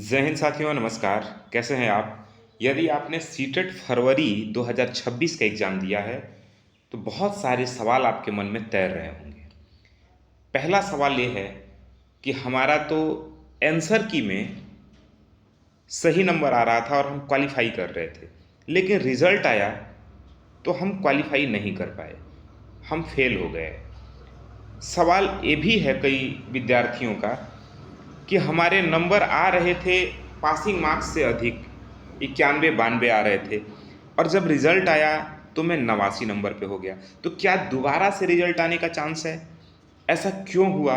जय हिंद साथियों, नमस्कार। कैसे हैं आप? यदि आपने सीटेट फरवरी 2026 का एग्ज़ाम दिया है तो बहुत सारे सवाल आपके मन में तैर रहे होंगे। पहला सवाल ये है कि हमारा तो आंसर की में सही नंबर आ रहा था और हम क्वालिफाई कर रहे थे, लेकिन रिज़ल्ट आया तो हम क्वालिफाई नहीं कर पाए, हम फेल हो गए। सवाल ये भी है कई विद्यार्थियों का कि हमारे नंबर आ रहे थे पासिंग मार्क्स से अधिक, 91-92 आ रहे थे, और जब रिजल्ट आया तो मैं 89 नंबर पे हो गया। तो क्या दोबारा से रिजल्ट आने का चांस है? ऐसा क्यों हुआ?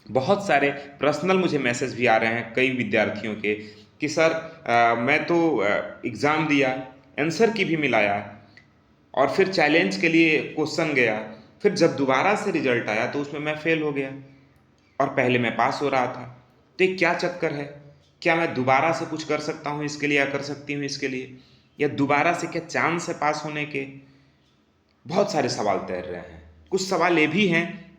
बहुत सारे पर्सनल मुझे मैसेज भी आ रहे हैं कई विद्यार्थियों के कि सर मैं तो एग्ज़ाम दिया, आंसर की भी मिलाया और फिर चैलेंज के लिए क्वेश्चन गया, फिर जब दोबारा से रिजल्ट आया तो उसमें मैं फेल हो गया और पहले मैं पास हो रहा था। तो ये क्या चक्कर है? क्या मैं दोबारा से कुछ कर सकता हूँ इसके लिए या कर सकती हूँ इसके लिए? या दोबारा से क्या चांस है पास होने के? बहुत सारे सवाल तैर रहे हैं। कुछ सवाल ये भी हैं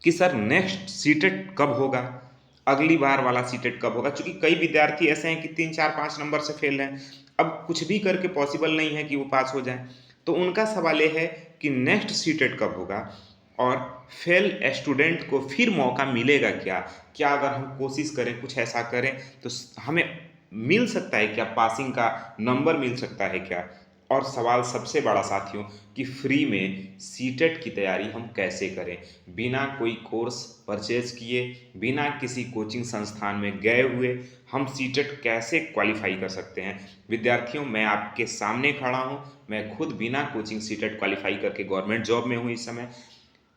कि सर नेक्स्ट सीटेट कब होगा? अगली बार वाला सीटेट कब होगा? क्योंकि कई विद्यार्थी ऐसे हैं कि 3, 4, 5 नंबर से फेल हैं। अब कुछ भी करके पॉसिबल नहीं है कि वो पास हो जाएँ। तो उनका सवाल ये है कि नेक्स्ट सीटेट कब होगा और फेल स्टूडेंट को फिर मौका मिलेगा क्या? क्या अगर हम कोशिश करें, कुछ ऐसा करें तो हमें मिल सकता है क्या? पासिंग का नंबर मिल सकता है क्या? और सवाल सबसे बड़ा साथियों कि फ्री में सीटेट की तैयारी हम कैसे करें? बिना कोई कोर्स परचेज किए, बिना किसी कोचिंग संस्थान में गए हुए हम सीटेट कैसे क्वालिफाई कर सकते हैं? विद्यार्थियों, मैं आपके सामने खड़ा हूँ। मैं खुद बिना कोचिंग सीटेट क्वालिफाई करके गवर्नमेंट जॉब में हूँ इस समय,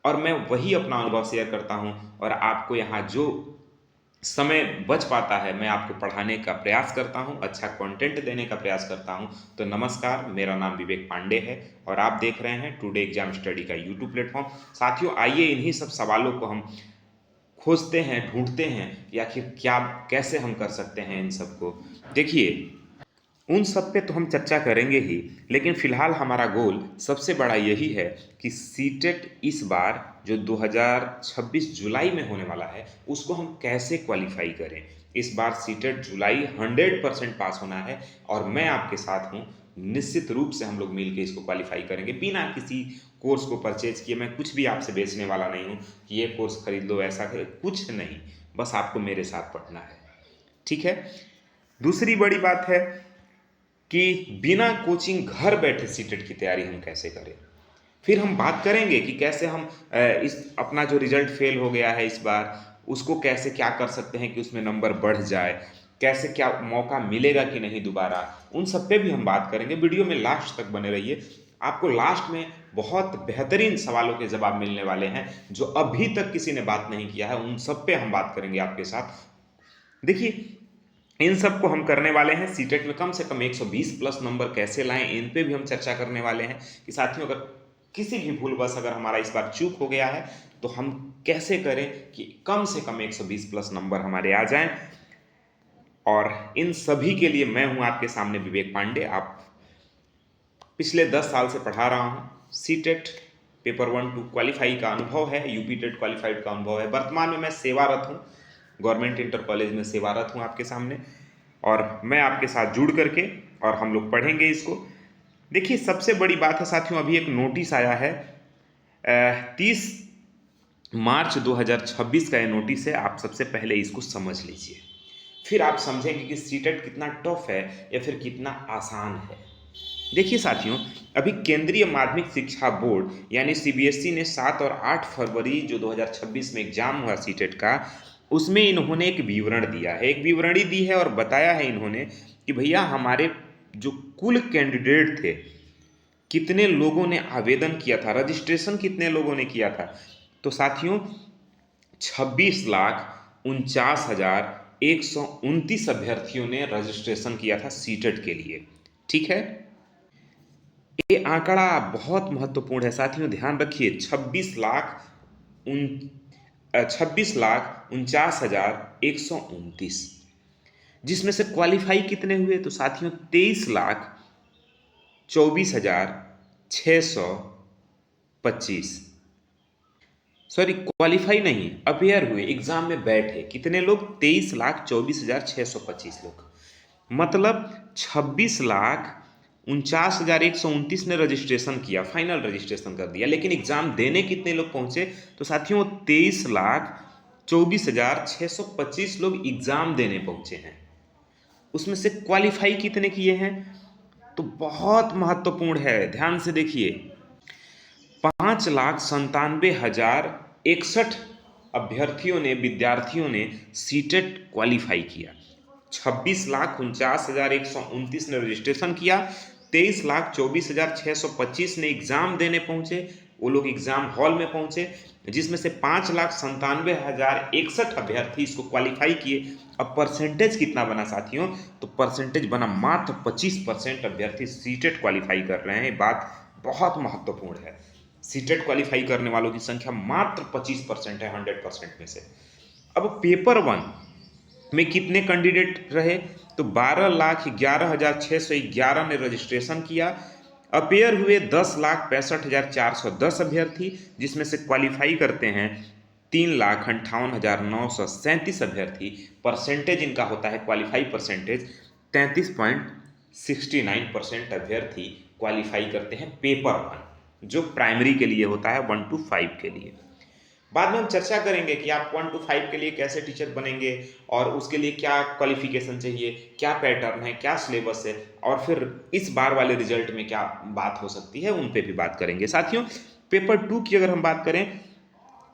और मैं वही अपना अनुभव शेयर करता हूँ और आपको यहाँ जो समय बच पाता है मैं आपको पढ़ाने का प्रयास करता हूँ, अच्छा कंटेंट देने का प्रयास करता हूँ। तो नमस्कार, मेरा नाम विवेक पांडे है और आप देख रहे हैं टुडे एग्जाम स्टडी का यूट्यूब प्लेटफॉर्म। साथियों, आइए इन्हीं सब सवालों को हम खोजते हैं, ढूंढते हैं कि आखिर क्या, कैसे हम कर सकते हैं इन सबको। देखिए, उन सब पे तो हम चर्चा करेंगे ही, लेकिन फिलहाल हमारा गोल सबसे बड़ा यही है कि सीटेट इस बार जो 2026 जुलाई में होने वाला है उसको हम कैसे क्वालिफाई करें। इस बार सीटेट जुलाई 100% पास होना है और मैं आपके साथ हूँ। निश्चित रूप से हम लोग मिलकर इसको क्वालिफाई करेंगे बिना किसी कोर्स को परचेज किए। मैं कुछ भी आपसे बेचने वाला नहीं हूँ कि ये कोर्स खरीद लो, ऐसा करें, कुछ नहीं। बस आपको मेरे साथ पढ़ना है, ठीक है? दूसरी बड़ी बात है कि बिना कोचिंग घर बैठे सीटेट की तैयारी हम कैसे करें। फिर हम बात करेंगे कि कैसे हम इस अपना जो रिजल्ट फेल हो गया है इस बार, उसको कैसे क्या कर सकते हैं कि उसमें नंबर बढ़ जाए, कैसे क्या मौका मिलेगा कि नहीं दोबारा, उन सब पे भी हम बात करेंगे। वीडियो में लास्ट तक बने रहिए, आपको लास्ट में बहुत बेहतरीन सवालों के जवाब मिलने वाले हैं जो अभी तक किसी ने बात नहीं किया है, उन सब पे हम बात करेंगे आपके साथ। देखिए, इन सब को हम करने वाले हैं। सीटेट में कम से कम 120 प्लस नंबर कैसे लाएं, इन पे भी हम चर्चा करने वाले हैं कि साथियों अगर किसी भी भूलवश अगर हमारा इस बार चूक हो गया है तो हम कैसे करें कि कम से कम 120 प्लस नंबर हमारे आ जाएं। और इन सभी के लिए मैं हूं आपके सामने विवेक पांडे। आप पिछले 10 साल से पढ़ा रहा हूं। सीटेट पेपर 1-2 क्वालिफाई का अनुभव है, यूपी टेट क्वालिफाइड का अनुभव है। वर्तमान में मैं सेवारत हूं, गवर्नमेंट इंटर कॉलेज में सेवारत हूं आपके सामने, और मैं आपके साथ जुड़ करके और हम लोग पढ़ेंगे इसको। देखिए, सबसे बड़ी बात है साथियों, अभी एक नोटिस आया है 30 मार्च 2026 का ये नोटिस है। आप सबसे पहले इसको समझ लीजिए, फिर आप समझेंगे कि सीटेट कितना टफ है या फिर कितना आसान है। देखिए साथियों, अभी केंद्रीय माध्यमिक शिक्षा बोर्ड यानी सीबीएसई ने 7 और 8 फरवरी जो 2026 में एग्जाम हुआ सीटेट का, उसमें इन्होंने एक विवरण दिया है, एक विवरणी दी है और बताया है इन्होंने कि भैया हमारे जो कुल कैंडिडेट थे, कितने लोगों ने आवेदन किया था, रजिस्ट्रेशन कितने लोगों ने किया था। तो साथियों, 26,49,129 अभ्यर्थियों ने रजिस्ट्रेशन किया था सीटेट के लिए, ठीक है? ये आंकड़ा बहुत महत्वपूर्ण है साथियों, ध्यान रखिए। 26,49,129, जिसमें से क्वालिफाई कितने हुए? तो साथियों 23,24,625। सॉरी, क्वालिफाई नहीं, अपेयर हुए, एग्जाम में बैठे कितने लोग? 23,24,625 लोग। मतलब 26,49,129 ने रजिस्ट्रेशन किया, फाइनल रजिस्ट्रेशन कर दिया, लेकिन एग्जाम देने कितने लोग पहुंचे? तो साथियों 23,24,625 लोग एग्जाम देने पहुंचे हैं। उसमें से क्वालिफाई कितने किए हैं? तो बहुत महत्वपूर्ण है, ध्यान से देखिए। 5,97,061 अभ्यर्थियों ने, विद्यार्थियों ने सीटेट क्वालिफाई किया। 26,49,129 ने रजिस्ट्रेशन किया, 23,24,625 ने एग्जाम देने पहुंचे, वो लोग एग्जाम हॉल में पहुंचे, जिसमें से 5,97,061 अभ्यर्थी इसको क्वालिफाई किए। अब परसेंटेज कितना बना साथियों? तो परसेंटेज बना मात्र 25% अभ्यर्थी सीटेट क्वालिफाई कर रहे हैं। ये बात बहुत महत्वपूर्ण है। सीटेट क्वालिफाई करने वालों की संख्या मात्र 25% है 100% में से। अब पेपर 1 में कितने कैंडिडेट रहे? तो 12,11,611 ने रजिस्ट्रेशन किया। अपेयर हुए 10,65,410 अभ्यर्थी, जिसमें से क्वालिफाई करते हैं 3,58,937 अभ्यर्थी। परसेंटेज इनका होता है, क्वालिफाई परसेंटेज 33.69% अभ्यर्थी क्वालिफाई करते हैं पेपर 1, जो प्राइमरी के लिए होता है 1 to 5 के लिए। बाद में हम चर्चा करेंगे कि आप 1 to 5 के लिए कैसे टीचर बनेंगे और उसके लिए क्या क्वालिफिकेशन चाहिए, क्या पैटर्न है, क्या सिलेबस है, और फिर इस बार वाले रिजल्ट में क्या बात हो सकती है, उन पे भी बात करेंगे। साथियों पेपर 2 की अगर हम बात करें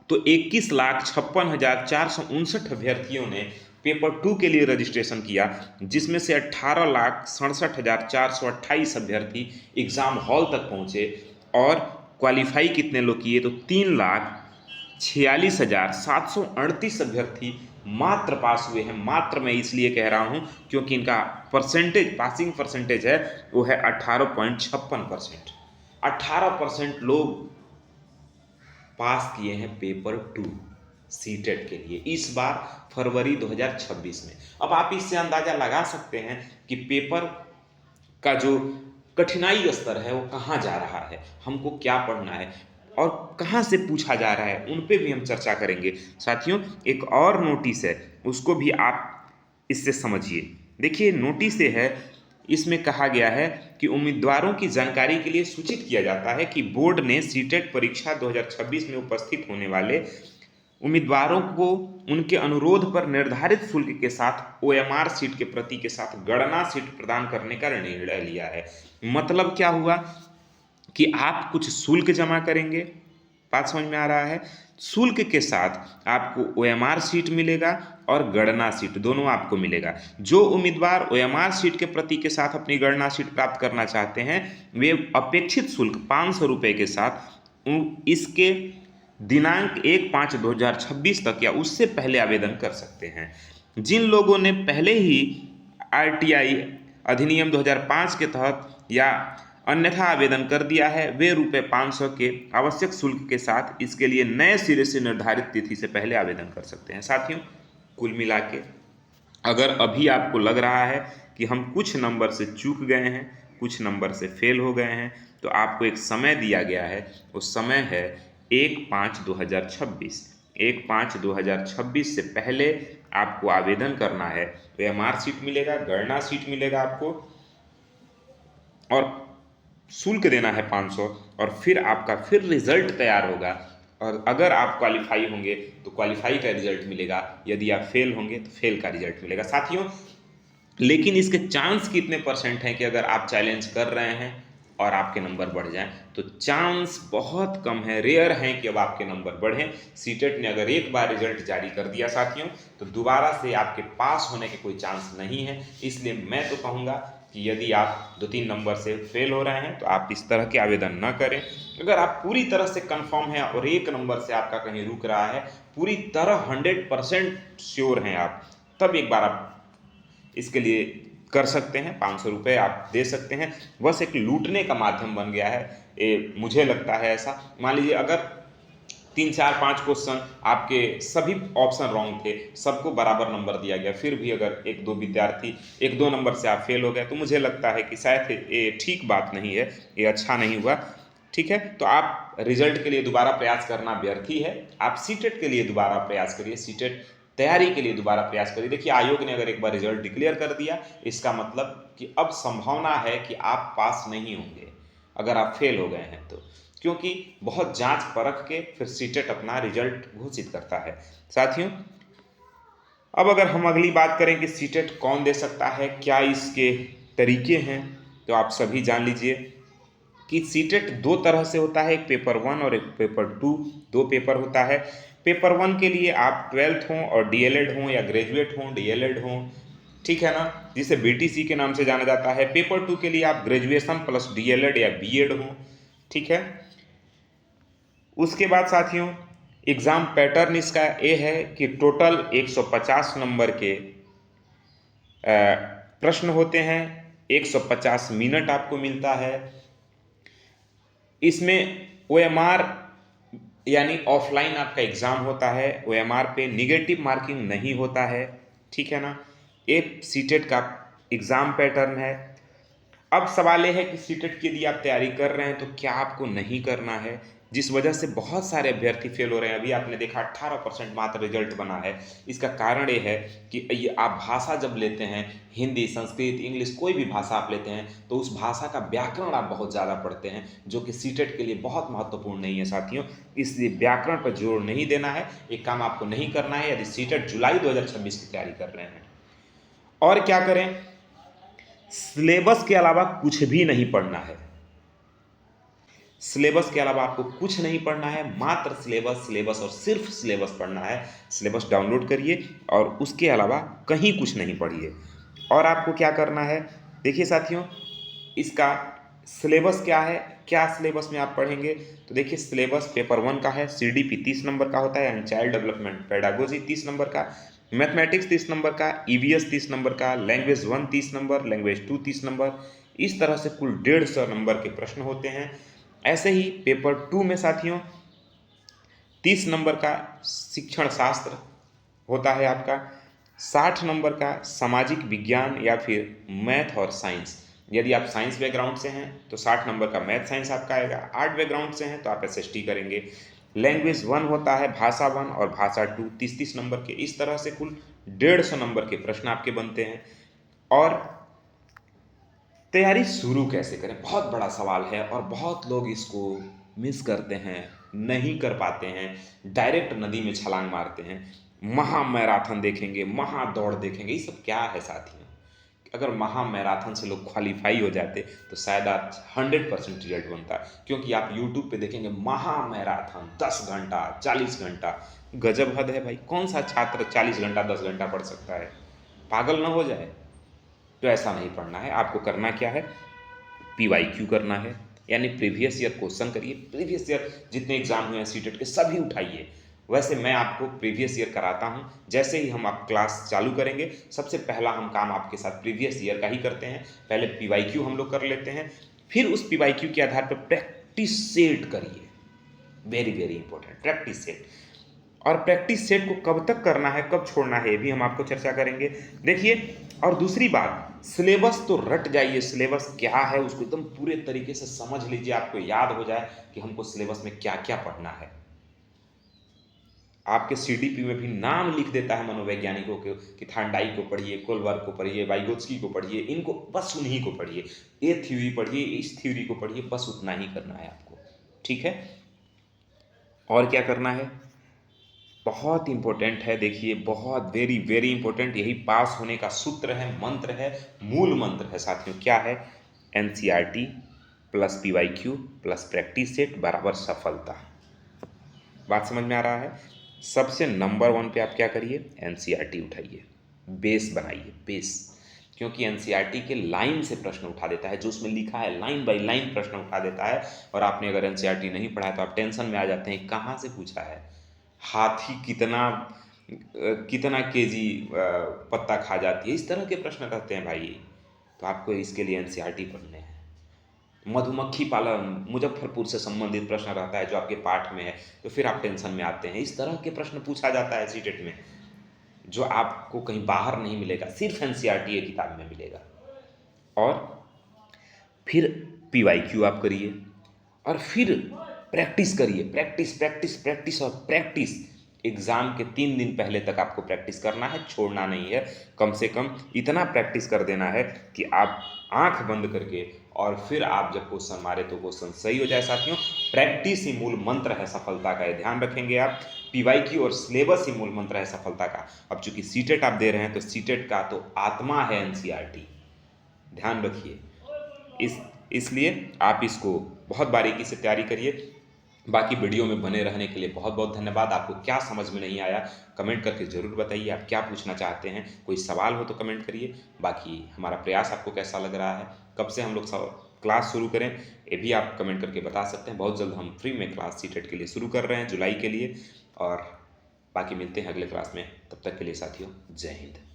तो 21,56,459 अभ्यर्थियों ने पेपर 2 के लिए रजिस्ट्रेशन किया, जिसमें से 18,67,428 अभ्यर्थी एग्जाम हॉल तक पहुंचे। और क्वालिफाई कितने लोग किए? तो 3,46,738 अभ्यर्थी मात्र पास हुए हैं। मात्र मैं इसलिए कह रहा हूं क्योंकि इनका परसेंटेज, पासिंग परसेंटेज है वो है 18.56%। 18% लोग पास किए हैं पेपर 2 सीटेट के लिए इस बार फरवरी 2026 में। अब आप इससे अंदाजा लगा सकते हैं कि पेपर का जो कठिनाई स्तर है वो कहाँ जा रहा है, हमको क्या पढ़ना है और कहाँ से पूछा जा रहा है, उन पे भी हम चर्चा करेंगे। साथियों एक और नोटिस है, उसको भी आप इससे समझिए। देखिए नोटिस से है, इसमें कहा गया है कि उम्मीदवारों की जानकारी के लिए सूचित किया जाता है कि बोर्ड ने सीटेट परीक्षा 2026 में उपस्थित होने वाले उम्मीदवारों को उनके अनुरोध पर निर्धारित शुल्क के साथ ओएमआर सीट के प्रति के साथ गणना सीट प्रदान करने का निर्णय लिया है। मतलब क्या हुआ कि आप कुछ शुल्क जमा करेंगे, बात समझ में आ रहा है? शुल्क के साथ आपको ओएमआर सीट मिलेगा और गणना सीट दोनों आपको मिलेगा। जो उम्मीदवार ओएमआर सीट के प्रति के साथ अपनी गणना सीट प्राप्त करना चाहते हैं वे अपेक्षित शुल्क 500 रुपये के साथ इसके दिनांक 1/5/2026 तक या उससे पहले आवेदन कर सकते हैं। जिन लोगों ने पहले ही आरटीआई अधिनियम 2005 के तहत या अन्यथा आवेदन कर दिया है वे ₹500 के आवश्यक शुल्क के साथ इसके लिए नए सिरे से निर्धारित तिथि से पहले आवेदन कर सकते हैं। साथियों कुल मिला के अगर अभी आपको लग रहा है कि हम कुछ नंबर से चूक गए हैं, कुछ नंबर से फेल हो गए हैं, तो आपको एक समय दिया गया है, उस समय है 1/5/2026। 1/5/2026 से पहले आपको आवेदन करना है, ओएमआर सीट मिलेगा, गणना सीट मिलेगा आपको, और शुल्क देना है 500, और फिर आपका फिर रिजल्ट तैयार होगा। और अगर आप क्वालिफाई होंगे तो क्वालिफाई का रिजल्ट मिलेगा, यदि आप फेल होंगे तो फेल का रिजल्ट मिलेगा। साथियों लेकिन इसके चांस कितने परसेंट हैं कि अगर आप चैलेंज कर रहे हैं और आपके नंबर बढ़ जाएं? तो चांस बहुत कम है, रेयर है कि अब आपके नंबर बढ़ें। सीटेट ने अगर एक बार रिजल्ट जारी कर दिया साथियों तो दोबारा से आपके पास होने के कोई चांस नहीं है। इसलिए मैं तो कहूँगा कि यदि आप 2-3 नंबर से फेल हो रहे हैं तो आप इस तरह के आवेदन न करें। अगर आप पूरी तरह से कंफर्म हैं और एक नंबर से आपका कहीं रुक रहा है, पूरी तरह 100% श्योर हैं आप, तब एक बार आप इसके लिए कर सकते हैं। 500 रुपये आप दे सकते हैं। बस एक लूटने का माध्यम बन गया है, मुझे लगता है ऐसा। मान लीजिए अगर 3-4-5 क्वेश्चन आपके सभी ऑप्शन रॉन्ग थे, सबको बराबर नंबर दिया गया, फिर भी अगर 1-2 विद्यार्थी 1-2 नंबर से आप फेल हो गए तो मुझे लगता है कि शायद ये ठीक बात नहीं है, ये अच्छा नहीं हुआ। ठीक है, तो आप रिजल्ट के लिए दोबारा प्रयास करना व्यर्थ ही है। आप सीटेट के लिए दोबारा प्रयास करिए, सीटेट तैयारी के लिए दोबारा प्रयास करिए। देखिए, आयोग ने अगर एक बार रिजल्ट डिक्लेयर कर दिया, इसका मतलब कि अब संभावना है कि आप पास नहीं होंगे अगर आप फेल हो गए हैं तो, क्योंकि बहुत जांच परख के फिर सीटेट अपना रिजल्ट घोषित करता है। साथियों, अब अगर हम अगली बात करें कि सीटेट कौन दे सकता है, क्या इसके तरीके हैं, तो आप सभी जान लीजिए कि सीटेट दो तरह से होता है, एक पेपर 1 और एक पेपर 2, दो पेपर होता है। पेपर 1 के लिए आप 12th हों और डीएलएड हों या ग्रेजुएट हों, डीएलएड हों, ठीक है ना, जिसे बीटीसी के नाम से जाना जाता है। पेपर 2 के लिए आप ग्रेजुएशन प्लस डीएलएड या बीएड हों, ठीक है। उसके बाद साथियों, एग्ज़ाम पैटर्न इसका ये है कि टोटल 150 नंबर के प्रश्न होते हैं, 150 मिनट आपको मिलता है। इसमें ओएमआर यानी ऑफलाइन आपका एग्ज़ाम होता है, ओएमआर पे निगेटिव मार्किंग नहीं होता है, ठीक है ना। ये सीटेट का एग्ज़ाम पैटर्न है। अब सवाल ये है कि सीटेट के लिए आप तैयारी कर रहे हैं तो क्या आपको नहीं करना है, जिस वजह से बहुत सारे अभ्यर्थी फेल हो रहे हैं। अभी आपने देखा 18% मात्र रिजल्ट बना है। इसका कारण ये है कि ये आप भाषा जब लेते हैं, हिंदी, संस्कृत, इंग्लिश, कोई भी भाषा आप लेते हैं, तो उस भाषा का व्याकरण आप बहुत ज़्यादा पढ़ते हैं, जो कि सीटेट के लिए बहुत महत्वपूर्ण नहीं है साथियों। इसलिए व्याकरण पर जोर नहीं देना है, एक काम आपको नहीं करना है यदि सीटेट जुलाई 2026 की तैयारी कर रहे हैं। और क्या करें, सिलेबस के अलावा कुछ भी नहीं पढ़ना है। सिलेबस के अलावा आपको कुछ नहीं पढ़ना है, मात्र सिलेबस, सिलेबस और सिर्फ सिलेबस पढ़ना है। सिलेबस डाउनलोड करिए और उसके अलावा कहीं कुछ नहीं पढ़िए। और आपको क्या करना है, देखिए साथियों, इसका सिलेबस क्या है, क्या सिलेबस में आप पढ़ेंगे, तो देखिए सिलेबस पेपर 1 का है, सीडीपी 30 नंबर का होता है यानी चाइल्ड डेवलपमेंट पेडागोजी 30 नंबर का, मैथमेटिक्स 30 नंबर का, ईवीएस 30 नंबर का, लैंग्वेज 1 30 नंबर, लैंग्वेज 2 30 नंबर, इस तरह से कुल 150 नंबर के प्रश्न होते हैं। ऐसे ही पेपर 2 में साथियों 30 नंबर का शिक्षण शास्त्र होता है आपका, 60 नंबर का सामाजिक विज्ञान या फिर मैथ और साइंस। यदि आप साइंस बैकग्राउंड से हैं तो 60 नंबर का मैथ साइंस आपका आएगा, आर्ट बैकग्राउंड से हैं तो आप एसएसटी करेंगे। लैंग्वेज 1 होता है, भाषा 1 और भाषा 2 30-30 नंबर के। इस तरह से कुल 150 नंबर के प्रश्न आपके बनते हैं। और तैयारी शुरू कैसे करें, बहुत बड़ा सवाल है और बहुत लोग इसको मिस करते हैं, नहीं कर पाते हैं, डायरेक्ट नदी में छलांग मारते हैं। महा मैराथन देखेंगे, महा दौड़ देखेंगे, ये सब क्या है साथियों। अगर महा मैराथन से लोग क्वालिफाई हो जाते तो शायद आज 100% रिजल्ट बनता, क्योंकि आप यूट्यूब पे देखेंगे महा मैराथन 10 घंटा 40 घंटा, गजब हद है भाई। कौन सा छात्र 40 घंटा 10 घंटा पढ़ सकता है, पागल ना हो जाए। तो ऐसा नहीं पढ़ना है, आपको करना क्या है, पीवाईक्यू करना है, यानी प्रीवियस ईयर क्वेश्चन करिए। प्रीवियस ईयर जितने एग्जाम हुए हैं सीटेट के सभी उठाइए। वैसे मैं आपको प्रीवियस ईयर कराता हूं, जैसे ही हम आप क्लास चालू करेंगे सबसे पहला हम काम आपके साथ प्रीवियस ईयर का ही करते हैं। पहले पीवाईक्यू हम लोग कर लेते हैं, फिर उस पीवाईक्यू के आधार पर प्रैक्टिस सेट करिए। Very very important, practice set. और प्रैक्टिस सेट को कब तक करना है, कब छोड़ना है, ये भी हम आपको चर्चा करेंगे। देखिए, और दूसरी बात, सिलेबस तो रट जाइए, सिलेबस क्या है उसको एकदम पूरे तरीके से समझ लीजिए, आपको याद हो जाए कि हमको सिलेबस में क्या क्या पढ़ना है। आपके सीडीपी में भी नाम लिख देता है मनोवैज्ञानिकों के कि थांडाई को पढ़िए, कोलबर्ग को पढ़िए, वाइगोत्स्की को पढ़िए, इनको बस उन्हीं को पढ़िए, ये थ्योरी पढ़िए, इस थ्योरी को पढ़िए, बस उतना ही करना है आपको, ठीक है। और क्या करना है, बहुत इंपॉर्टेंट है, देखिए बहुत वेरी वेरी इंपॉर्टेंट, यही पास होने का सूत्र है, मंत्र है, मूल मंत्र है साथियों। क्या है, NCERT plus PYQ plus practice set बराबर सफलता। बात समझ में आ रहा है। सबसे नंबर 1 पे आप क्या करिए, एनसीईआरटी उठाइए, बेस बनाइए, बेस। क्योंकि एनसीईआरटी के लाइन से प्रश्न उठा देता है, जो उसमें लिखा है लाइन बाय लाइन प्रश्न उठा देता है। और आपने अगर एनसीईआरटी नहीं पढ़ा है तो आप टेंशन में आ जाते हैं, कहाँ से पूछा है, हाथी कितना कितना केजी पत्ता खा जाती है, इस तरह के प्रश्न रहते हैं भाई। तो आपको इसके लिए एनसीईआरटी पढ़ने हैं। मधुमक्खी पालन मुजफ्फरपुर से संबंधित प्रश्न रहता है जो आपके पाठ में है, तो फिर आप टेंशन में आते हैं। इस तरह के प्रश्न पूछा जाता है सीटेट में, जो आपको कहीं बाहर नहीं मिलेगा, सिर्फ एनसीईआरटी किताब में मिलेगा। और फिर पीवाईक्यू आप करिए। और फिर प्रैक्टिस करिए, प्रैक्टिस प्रैक्टिस प्रैक्टिस और प्रैक्टिस। एग्ज़ाम के 3 दिन पहले तक आपको प्रैक्टिस करना है, छोड़ना नहीं है। कम से कम इतना प्रैक्टिस कर देना है कि आप आंख बंद करके और फिर आप जब क्वेश्चन मारे तो क्वेश्चन सही हो जाए। साथियों, प्रैक्टिस ही मूल मंत्र है सफलता का, ये ध्यान रखेंगे आप। पीवाईक्यू और सिलेबस ही मूल मंत्र है सफलता का। अब चूंकि सीटेट आप दे रहे हैं तो सीटेट का तो आत्मा है एनसीईआरटी, ध्यान रखिए। इस इसलिए आप इसको बहुत बारीकी से तैयारी करिए। बाकी वीडियो में बने रहने के लिए बहुत बहुत धन्यवाद। आपको क्या समझ में नहीं आया कमेंट करके ज़रूर बताइए, आप क्या पूछना चाहते हैं, कोई सवाल हो तो कमेंट करिए। बाकी हमारा प्रयास आपको कैसा लग रहा है, कब से हम लोग क्लास शुरू करें, ये भी आप कमेंट करके बता सकते हैं। बहुत जल्द हम फ्री में क्लास सीटेट के लिए शुरू कर रहे हैं जुलाई के लिए। और बाकी मिलते हैं अगले क्लास में, तब तक के लिए साथियों जय हिंद।